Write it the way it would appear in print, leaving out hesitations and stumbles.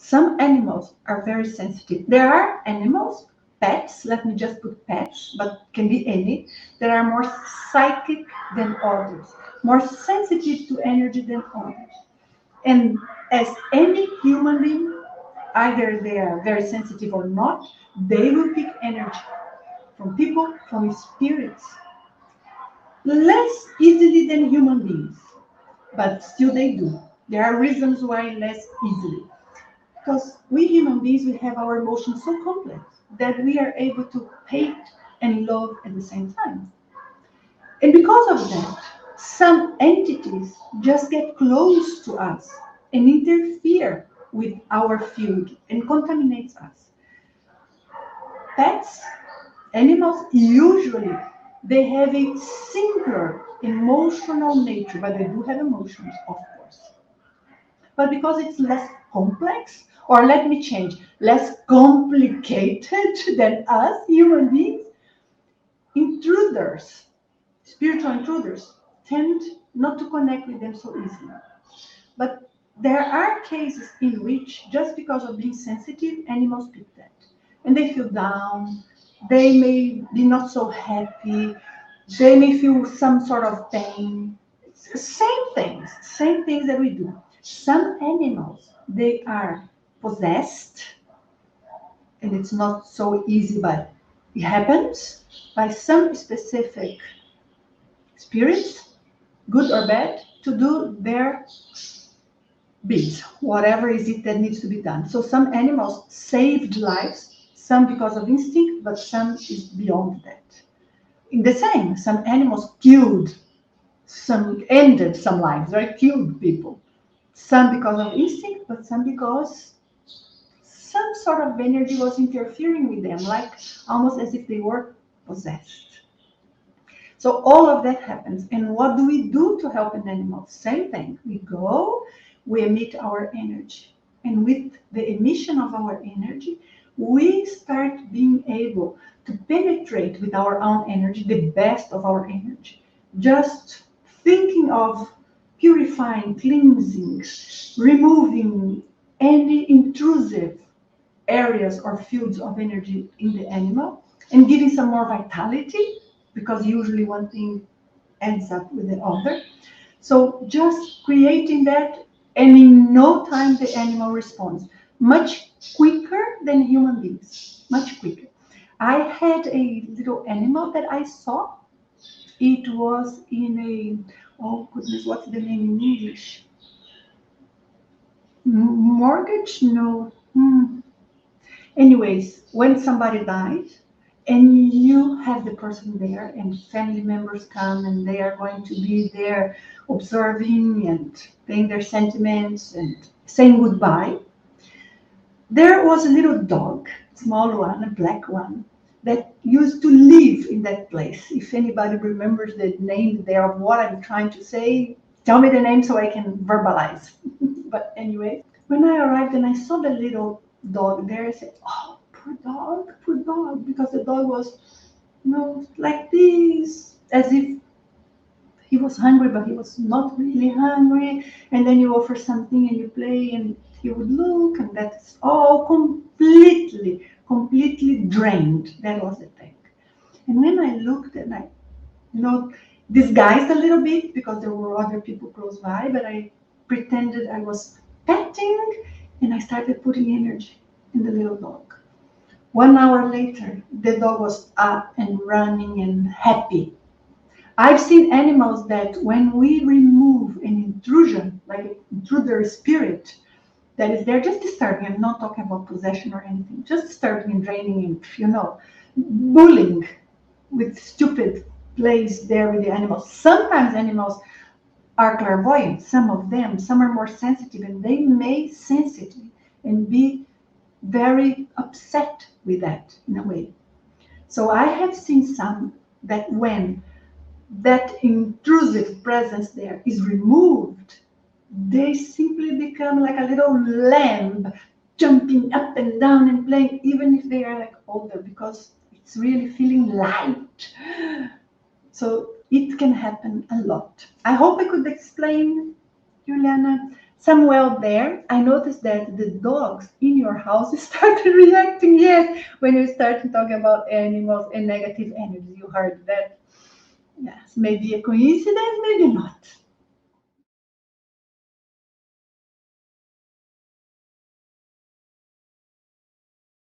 Some animals are very sensitive. There are animals, pets, let me just put pets, but can be any, that are more psychic than others, more sensitive to energy than others. And as any human being, either they are very sensitive or not, they will pick energy from people, from spirits, less easily than human beings, but still they do. There are reasons why less easily. Because we human beings, we have our emotions so complex that we are able to hate and love at the same time. And because of that, some entities just get close to us and interfere with our field and contaminates us. Pets, animals, usually they have a simpler emotional nature, but they do have emotions, of course. But because it's less complex, or let me change, less complicated than us human beings, intruders, spiritual intruders, tend not to connect with them so easily. But there are cases in which, just because of being sensitive, animals pick that. And they feel down, they may be not so happy, they may feel some sort of pain. Same things that we do. Some animals, they are possessed, and it's not so easy, but it happens by some specific spirits, good or bad, to do their beats, whatever is it that needs to be done. So some animals saved lives, some because of instinct, but some is beyond that. In the same, some animals killed, some ended some lives, right? Killed people. Some because of instinct, but some because some sort of energy was interfering with them, like almost as if they were possessed. So all of that happens. And what do we do to help an animal? Same thing. We go, we emit our energy. And with the emission of our energy, we start being able to penetrate with our own energy the best of our energy. Just thinking of purifying, cleansing, removing any intrusive areas or fields of energy in the animal and giving some more vitality, because usually one thing ends up with the other. So just creating that, and in no time the animal responds. Much quicker than human beings, much quicker. I had a little animal that I saw. It was in a, oh goodness, what's the name in English? Mortgage? No. Anyways, when somebody dies and you have the person there and family members come and they are going to be there observing and paying their sentiments and saying goodbye, there was a little dog, small one, a black one, that used to live in that place. If anybody remembers the name there of what I'm trying to say, tell me the name so I can verbalize. But anyway, when I arrived and I saw the little dog there, I said, oh, poor dog, because the dog was, like this, as if he was hungry, but he was not really hungry. And then you offer something and you play, and he would look, and that's all completely drained. That was the thing. And when I looked and I, disguised a little bit because there were other people close by, but I pretended I was petting and I started putting energy in the little dog. 1 hour later, the dog was up and running and happy. I've seen animals that when we remove an intrusion, like an intruder spirit that is there just disturbing, I'm not talking about possession or anything, just disturbing and draining and, bullying with stupid plays there with the animals. Sometimes animals are clairvoyant, some of them, some are more sensitive, and they may sense it and be very upset with that in a way. So I have seen some that when that intrusive presence there is removed, they simply become like a little lamb, jumping up and down and playing, even if they are like older, because it's really feeling light. So it can happen a lot. I hope I could explain, Juliana, Samuel, there, I noticed that the dogs in your house started reacting, yes, when you started talking about animals and negative energy. You heard that? Yes, maybe a coincidence, maybe not.